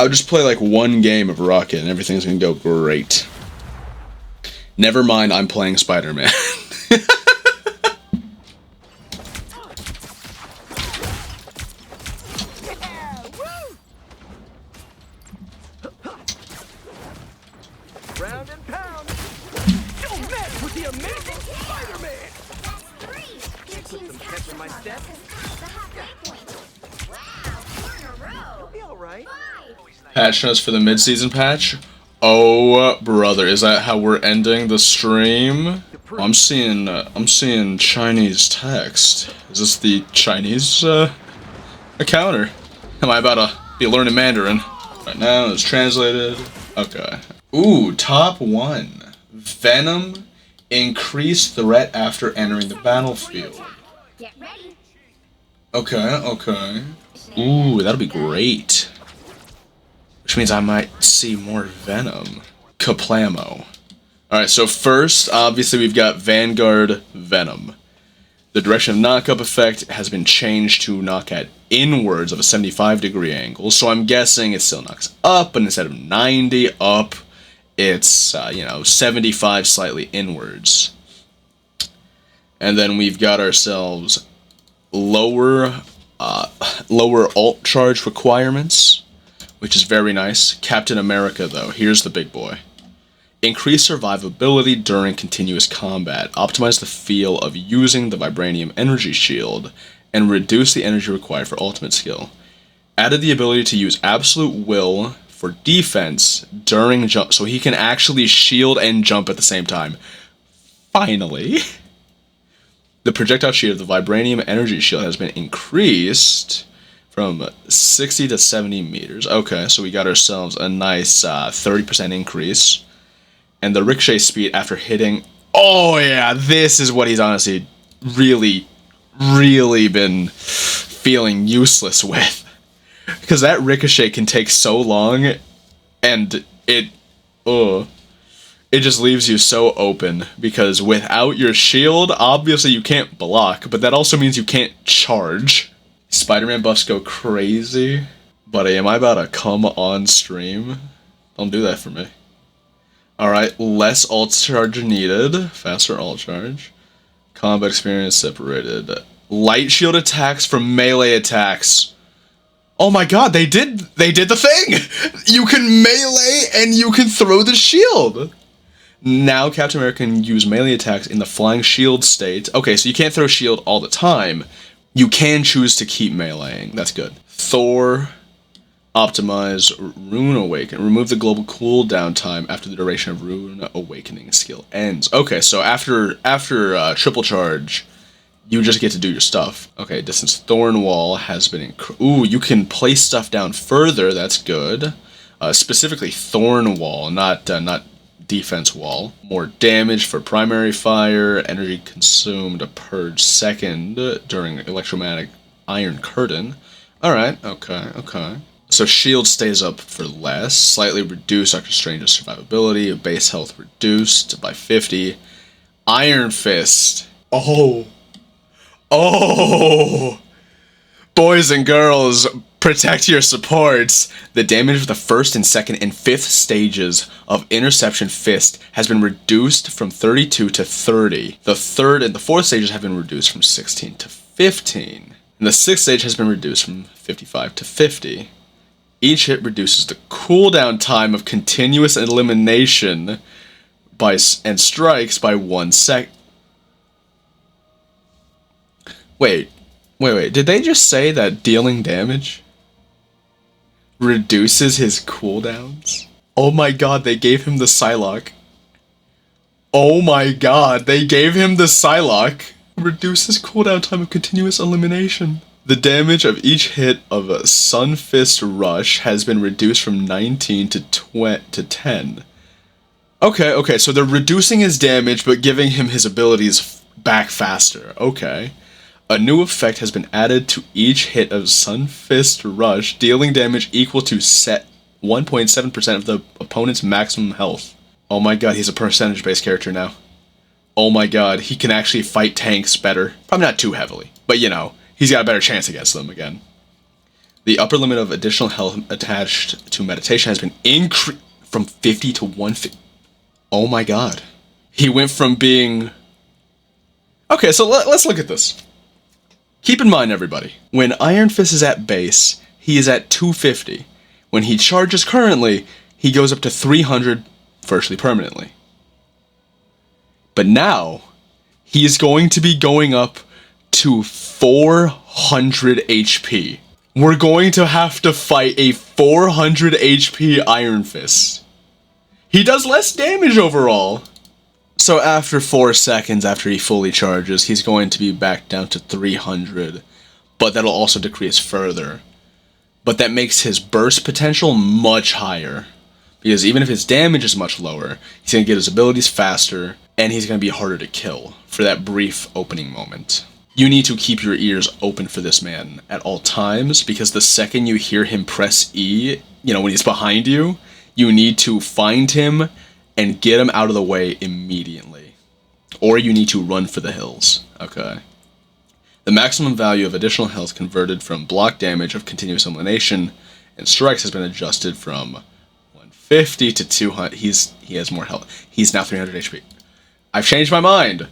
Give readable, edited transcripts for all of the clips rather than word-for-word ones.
I'll just play like one game of Rocket and everything's gonna go great. Never mind, I'm playing Spider-Man. Round and pound. Don't mess with the amazing Spider-Man. That's 3. Your team's catching my capture step. progress has crossed the halfway point. Wow, 4 in a row. Be all right. 5. Patch notes for the mid-season patch. Oh, brother, is that how we're ending the stream? I'm seeing Chinese text. Is this the Chinese account, or am I about to be learning Mandarin? Right now, it's translated. Okay. Ooh, top 1. Venom, increased threat after entering the battlefield. Get ready. Okay. Ooh, that'll be great. Which means I might see more Venom. Kaplamo. Alright, so first, obviously we've got Vanguard Venom. The direction of knock-up effect has been changed to knock at inwards of a 75-degree angle, so I'm guessing it still knocks up, but instead of 90 up, it's, 75 slightly inwards. And then we've got ourselves lower alt charge requirements, which is very nice. Captain America, though, here's the big boy. Increase survivability during continuous combat. Optimize the feel of using the vibranium energy shield, and reduce the energy required for ultimate skill. Added the ability to use absolute will for defense during jump, so he can actually shield and jump at the same time. Finally. The projectile shield of the vibranium energy shield has been increased from 60 to 70 meters. Okay, so we got ourselves a nice 30% increase. And the ricochet speed after hitting... Oh yeah, this is what he's honestly really been feeling useless with. Because that ricochet can take so long, and it just leaves you so open. Because without your shield, obviously you can't block, but that also means you can't charge. Spider-Man buffs go crazy. Buddy, am I about to come on stream? Don't do that for me. Alright, less alt charge needed. Faster alt charge. Combat experience separated. Light shield attacks from melee attacks. Oh my god, they did the thing! You can melee and you can throw the shield! Now Captain America can use melee attacks in the flying shield state. Okay, so you can't throw shield all the time. You can choose to keep meleeing. That's good. Thor, optimize Rune Awaken. Remove the global cooldown time after the duration of Rune Awakening skill ends. Okay, so after triple charge, you just get to do your stuff. Okay, distance Thorn Wall has been ooh, you can place stuff down further. That's good. Specifically Thorn Wall, not defense wall. More damage for primary fire. Energy consumed per second during electromagnetic Iron Curtain. Alright, okay. So shield stays up for less. Slightly reduced Doctor Strange's survivability. Base health reduced by 50. Iron Fist. Oh! Boys and girls, protect your supports. The damage of the first and second and fifth stages of Interception Fist has been reduced from 32 to 30. The third and the fourth stages have been reduced from 16 to 15. And the sixth stage has been reduced from 55 to 50. Each hit reduces the cooldown time of continuous elimination and strikes by 1 sec. Wait. Did they just say that dealing damage reduces his cooldowns? Oh my god, they gave him the Psylocke. Oh my god, they gave him the Psylocke. Reduces cooldown time of continuous elimination. The damage of each hit of a Sunfist Rush has been reduced from 19 to 10. Okay, so they're reducing his damage but giving him his abilities back faster. Okay. A new effect has been added to each hit of Sunfist Rush, dealing damage equal to 1.7% of the opponent's maximum health. Oh my god, he's a percentage-based character now. Oh my god, he can actually fight tanks better. Probably not too heavily, but you know, he's got a better chance against them again. The upper limit of additional health attached to meditation has been increased from 50 to 150. Oh my god. He went from being... Okay, so let's look at this. Keep in mind, everybody, when Iron Fist is at base, he is at 250. When he charges currently, he goes up to 300 virtually permanently. But now, he is going to be going up to 400 HP. We're going to have to fight a 400 HP Iron Fist. He does less damage overall. So after 4 seconds after he fully charges, he's going to be back down to 300. But that'll also decrease further. But that makes his burst potential much higher. Because even if his damage is much lower, he's going to get his abilities faster, and he's going to be harder to kill for that brief opening moment. You need to keep your ears open for this man at all times, because the second you hear him press E, when he's behind you, you need to find him and get him out of the way immediately. Or you need to run for the hills. Okay. The maximum value of additional health converted from block damage of continuous elimination and strikes has been adjusted from 150 to 200. He has more health. He's now 300 HP. I've changed my mind.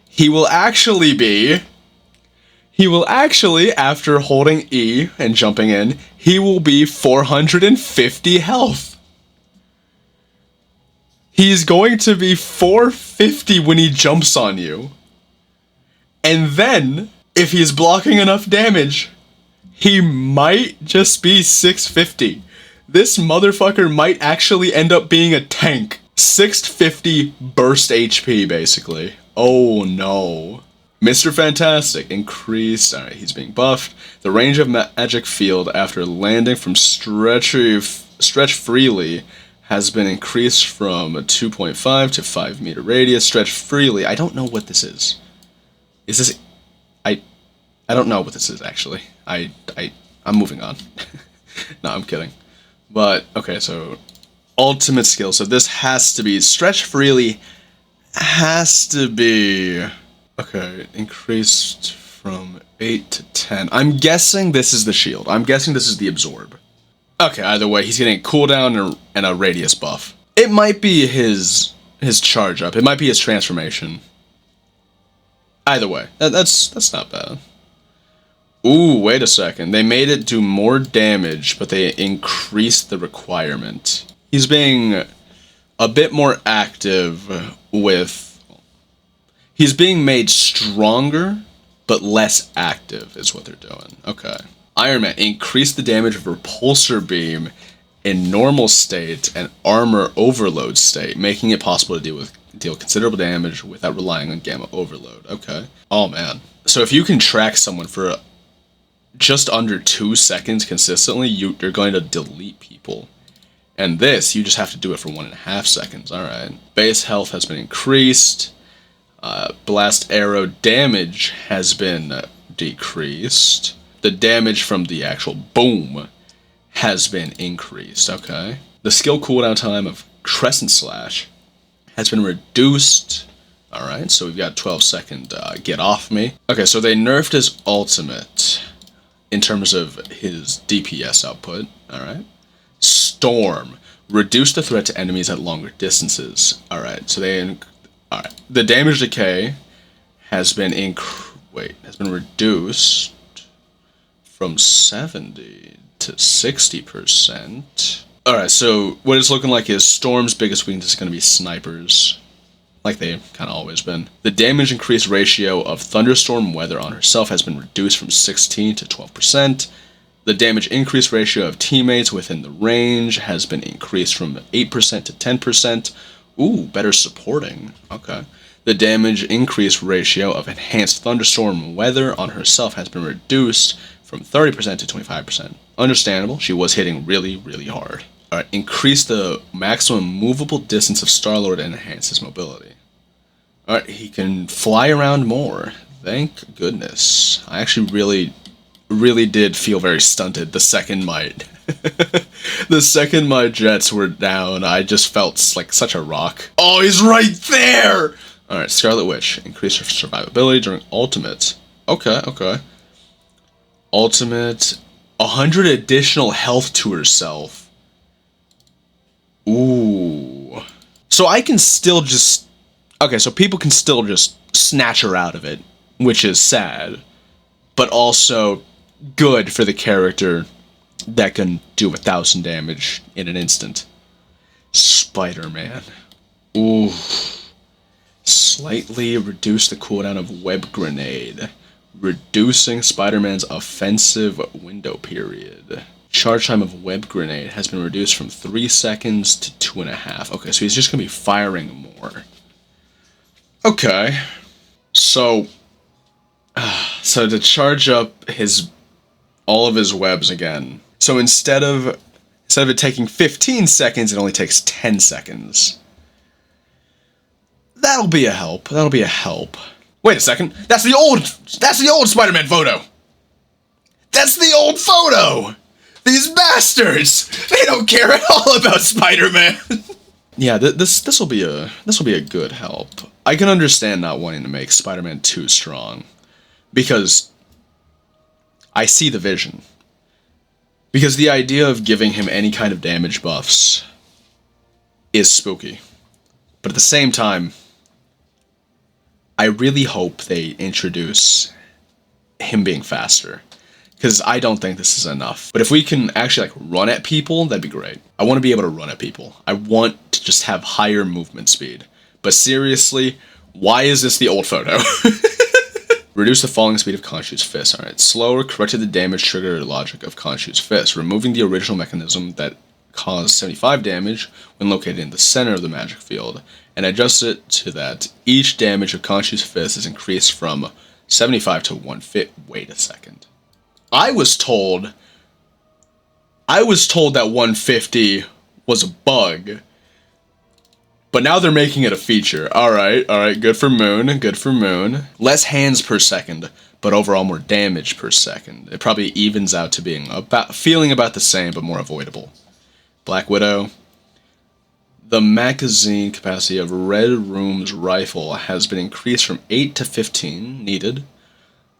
He will actually, after holding E and jumping in, he will be 450 health. He's going to be 450 when he jumps on you. And then, if he's blocking enough damage, he might just be 650. This motherfucker might actually end up being a tank. 650 burst HP, basically. Oh no. Mr. Fantastic increased. Alright, he's being buffed. The range of magic field after landing from stretch freely has been increased from 2.5 to 5 meter radius. Stretch freely. I don't know what this is. Is this... I don't know what this is, actually. I'm moving on. No, I'm kidding. But, okay, so... ultimate skill. So this has to be... stretch freely has to be... Okay, increased from 8 to 10. I'm guessing this is the shield. I'm guessing this is the absorb. Okay, either way, he's getting a cooldown and a radius buff. It might be his charge up. It might be his transformation. Either way, that's not bad. Ooh, wait a second. They made it do more damage, but they increased the requirement. He's being a bit more active with... He's being made stronger, but less active is what they're doing. Okay. Iron Man increased the damage of repulsor beam in normal state and armor overload state, making it possible to deal considerable damage without relying on gamma overload. Okay. Oh man. So if you can track someone for just under 2 seconds consistently, you're going to delete people. And this, you just have to do it for 1.5 seconds. Alright. Base health has been increased. Blast arrow damage has been decreased. The damage from the actual boom has been increased. Okay. The skill cooldown time of Crescent Slash has been reduced. Alright, so we've got 12-second get off me. Okay, so they nerfed his ultimate in terms of his DPS output. Alright. Storm. Reduce the threat to enemies at longer distances. Alright, so they... Alright. The damage decay has been reduced from 70 to 60%. Alright, so what it's looking like is Storm's biggest weakness is going to be snipers. Like they've kind of always been. The damage increase ratio of Thunderstorm Weather on herself has been reduced from 16 to 12%. The damage increase ratio of teammates within the range has been increased from 8% to 10%. Ooh, better supporting. Okay. The damage increase ratio of Enhanced Thunderstorm Weather on herself has been reduced from 30% to 25%. Understandable, she was hitting really, really hard. Alright, increase the maximum movable distance of Star-Lord and enhance his mobility. Alright, he can fly around more. Thank goodness. I actually really did feel very stunted the second my... the second my jets were down, I just felt like such a rock. Oh, he's right there! Alright, Scarlet Witch. Increase her survivability during ultimate. Okay. Ultimate. 100 additional health to herself. Ooh. So I can still just... Okay, so people can still just snatch her out of it, which is sad, but also good for the character that can do 1,000 damage in an instant. Spider-Man. Ooh. Slightly reduce the cooldown of Web Grenade, reducing Spider-Man's offensive window period. Charge time of Web Grenade has been reduced from 3 seconds to 2.5. Okay, so he's just gonna be firing more. Okay. So to charge up all of his webs again. So instead of it taking 15 seconds, it only takes 10 seconds. That'll be a help. That'll be a help. Wait a second. That's the old Spider-Man photo. That's the old photo. These bastards. They don't care at all about Spider-Man. Yeah, this will be a good help. I can understand not wanting to make Spider-Man too strong, because I see the vision. Because the idea of giving him any kind of damage buffs is spooky. But at the same time, I really hope they introduce him being faster, because I don't think this is enough. But if we can actually like run at people, that'd be great. I want to be able to run at people. I want to just have higher movement speed. But seriously, why is this the old photo? Reduce the falling speed of Khonshu's fist. Alright, slower, corrected the damage trigger logic of Khonshu's fist, removing the original mechanism that caused 75 damage when located in the center of the magic field, and adjust it to that each damage of Khonshu's fist is increased from 75 to 150. Wait a second. I was told that 150 was a bug, but now they're making it a feature. Alright, good for Moon, good for Moon. Less hands per second, but overall more damage per second. It probably evens out to being feeling about the same, but more avoidable. Black Widow. The magazine capacity of Red Room's rifle has been increased from 8 to 15 needed.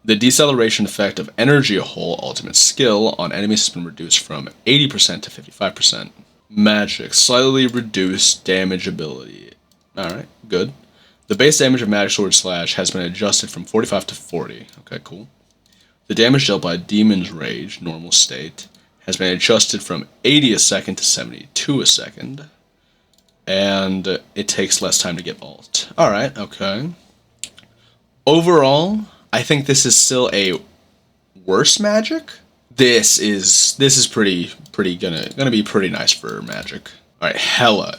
The deceleration effect of Energy Hole ultimate skill on enemies has been reduced from 80% to 55%. Magic, slightly reduced damage ability. Alright, good. The base damage of Magic Sword Slash has been adjusted from 45 to 40. Okay, cool. The damage dealt by Demon's Rage, normal state, has been adjusted from 80 a second to 72 a second. And it takes less time to get ult. Alright, okay. Overall, I think this is still a worse magic. This is gonna be pretty nice for magic. Alright, Hella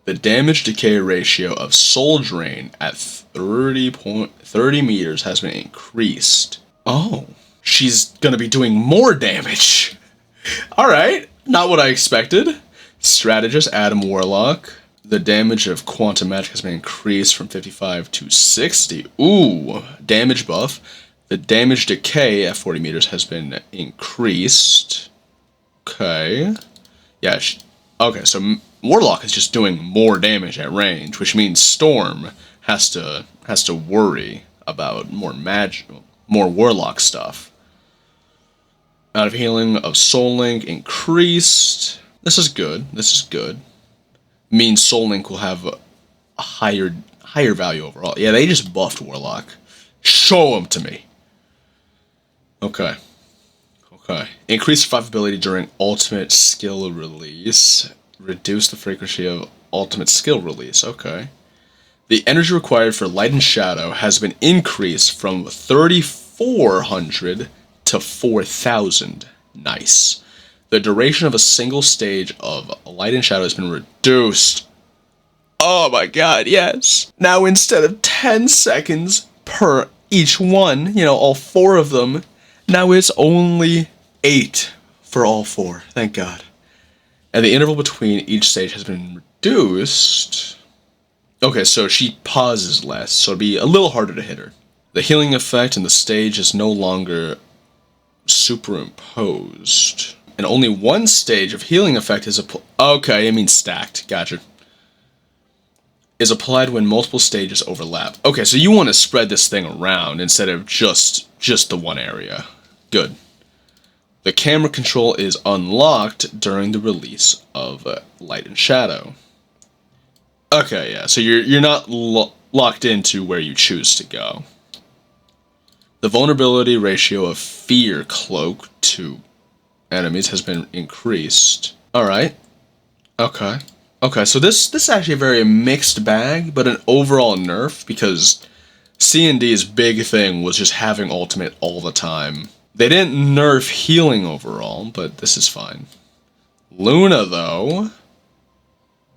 the damage decay ratio of Soul Drain at 30 meters has been increased. Oh, she's gonna be doing more damage. Alright, not what I expected. Strategist Adam Warlock. The damage of Quantum Magic has been increased from 55 to 60. Ooh, damage buff. The damage decay at 40 meters has been increased. Okay. Yeah, okay, so Warlock is just doing more damage at range, which means Storm has to worry about more Warlock stuff. Out of healing of Soul Link increased. This is good. This is good. Means Soul Link will have a higher value overall. Yeah, they just buffed Warlock. Show them to me. Okay. Okay. Increase survivability during ultimate skill release. Reduce the frequency of ultimate skill release. Okay. The energy required for Light and Shadow has been increased from 3,400 to 4,000. Nice. The duration of a single stage of Light and Shadow has been reduced. Oh my god, yes. Now instead of 10 seconds per each one, all 4 of them, now it's only 8 for all 4. Thank god. And the interval between each stage has been reduced. Okay, so she pauses less, so it'd be a little harder to hit her. The healing effect in the stage is no longer superimposed. And only one stage of healing effect is okay, I mean stacked. Gotcha. Is applied when multiple stages overlap. Okay, so you want to spread this thing around instead of just the one area. Good. The camera control is unlocked during the release of Light and Shadow. Okay, yeah, so you're not locked into where you choose to go. The vulnerability ratio of Fear Cloak to enemies has been increased. Alright. Okay. Okay, so this is actually a very mixed bag, but an overall nerf, because C&D's big thing was just having ultimate all the time. They didn't nerf healing overall, but this is fine. Luna, though.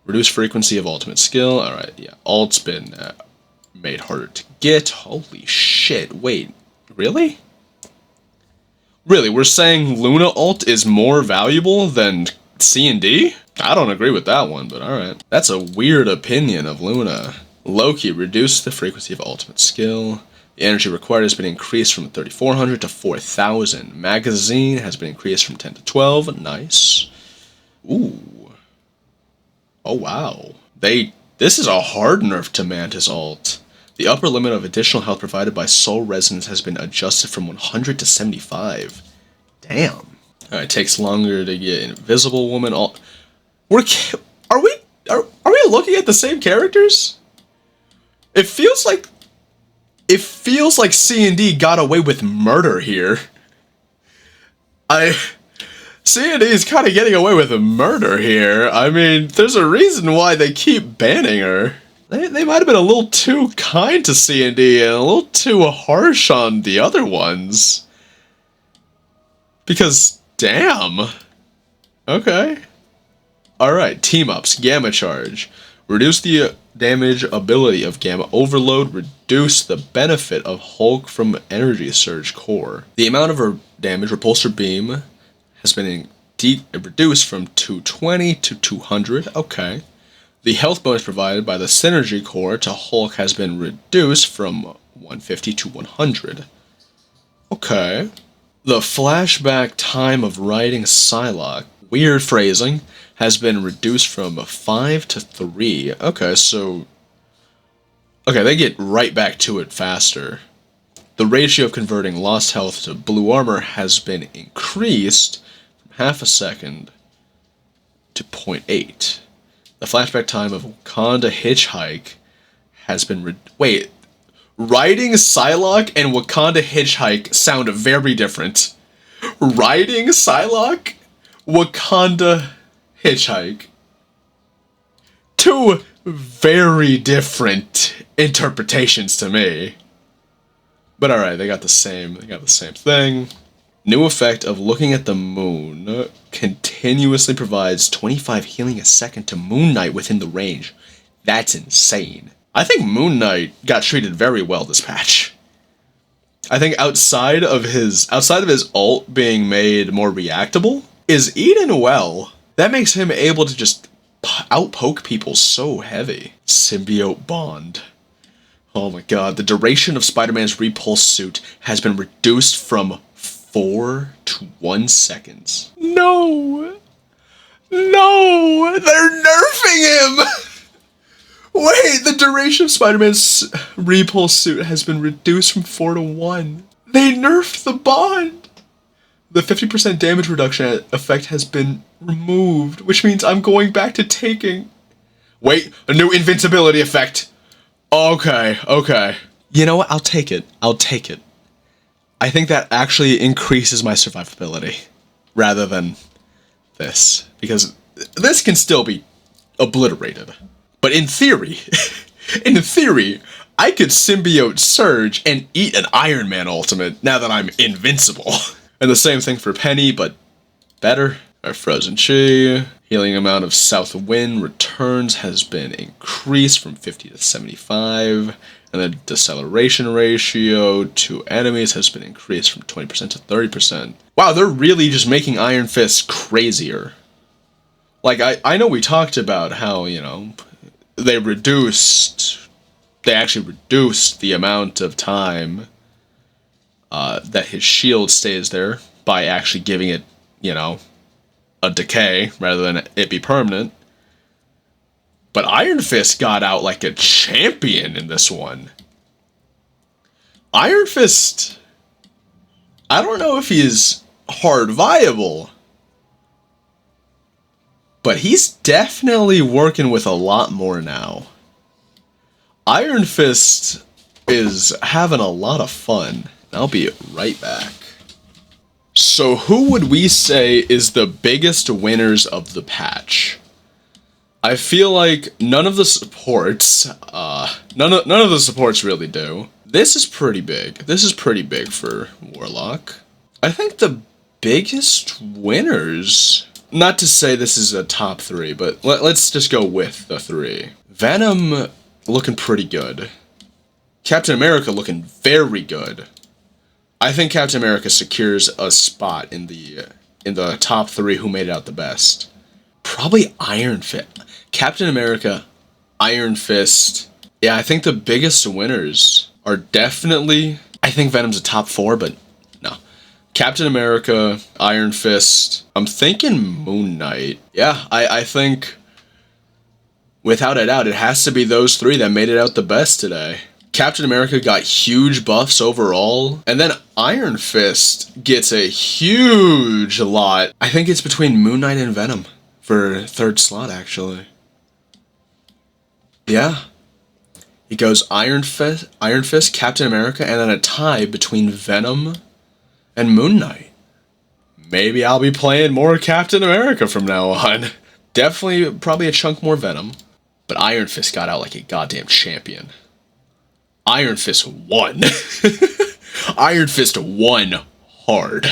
Reduce frequency of ultimate skill. Alright, yeah. Alt's been made harder to get. Holy shit, wait. Really? Really, we're saying Luna ult is more valuable than C&D? I don't agree with that one, but alright. That's a weird opinion of Luna. Loki, reduce the frequency of ultimate skill. The energy required has been increased from 3,400 to 4,000. Magazine has been increased from 10 to 12. Nice. Ooh. Oh wow. This is a hard nerf to Mantis ult. The upper limit of additional health provided by Soul Resonance has been adjusted from 100 to 75. Damn. Alright, takes longer to get Invisible Woman ult. Are we looking at the same characters? It feels like C&D got away with murder here. C&D is kind of getting away with murder here. I mean, there's a reason why they keep banning her. They might have been a little too kind to C&D and a little too harsh on the other ones. Because, damn. Okay. Alright, team-ups. Gamma Charge. Reduce the damage ability of Gamma Overload. Reduce the benefit of Hulk from Energy Surge Core. The amount of damage Repulsor Beam has been reduced from 220 to 200. Okay. The health bonus provided by the Synergy Core to Hulk has been reduced from 150 to 100. Okay. The flashback time of riding Psylocke, weird phrasing, has been reduced from 5 to 3. Okay, so... Okay, they get right back to it faster. The ratio of converting lost health to blue armor has been increased from half a second to 0.8. The flashback time of Wakanda Hitchhike has been wait, riding Psylocke and Wakanda Hitchhike sound very different. Riding Psylocke, Wakanda Hitchhike. Two very different interpretations to me. But alright, they got the same thing. New effect of looking at the moon continuously provides 25 healing a second to Moon Knight within the range. That's insane. I think Moon Knight got treated very well this patch. I think outside of his ult being made more reactable, is eaten well. That makes him able to just outpoke people so heavy. Symbiote Bond. Oh my god, the duration of Spider-Man's repulse suit has been reduced from 4 to 1 seconds. No! No! They're nerfing him! Wait, the duration of Spider-Man's repulse suit has been reduced from 4 to 1. They nerfed the Bond! The 50% damage reduction effect has been removed, which means I'm going back to taking... Wait, a new invincibility effect! Okay, okay. You know what? I'll take it. I'll take it. I think that actually increases my survivability, rather than this. Because this can still be obliterated. But in theory, I could symbiote Surge and eat an Iron Man ultimate now that I'm invincible. And the same thing for Penny, but better. Our Frozen Chi. Healing amount of South Wind returns has been increased from 50 to 75. And the deceleration ratio to enemies has been increased from 20% to 30%. Wow, they're really just making Iron Fist crazier. Like, I know we talked about how, you know, they actually reduced the amount of time that his shield stays there by actually giving it, you know, a decay rather than it be permanent. But Iron Fist got out like a champion in this one. Iron Fist, I don't know if he's hard viable. But he's definitely working with a lot more now. Iron Fist is having a lot of fun. I'll be right back. So who would we say is the biggest winners of the patch? I feel like none of the supports, none of the supports really do. This is pretty big. This is pretty big for Warlock. I think the biggest winners, not to say this is a top 3, but let's just go with the 3. Venom looking pretty good. Captain America looking very good. I think Captain America secures a spot in the top 3 who made it out the best. Probably Iron Fist. Captain America, Iron Fist. Yeah, I think the biggest winners are definitely, I think Venom's a top 4, but no. Captain America, Iron Fist. I'm thinking Moon Knight. Yeah, I think without a doubt it has to be those 3 that made it out the best today. Captain America got huge buffs overall, and then Iron Fist gets a huge lot. I think it's between Moon Knight and Venom for 3rd slot, actually. Yeah. He goes Iron Fist, Captain America, and then a tie between Venom and Moon Knight. Maybe I'll be playing more Captain America from now on. Definitely, probably a chunk more Venom. But Iron Fist got out like a goddamn champion. Iron Fist won. Iron Fist won hard.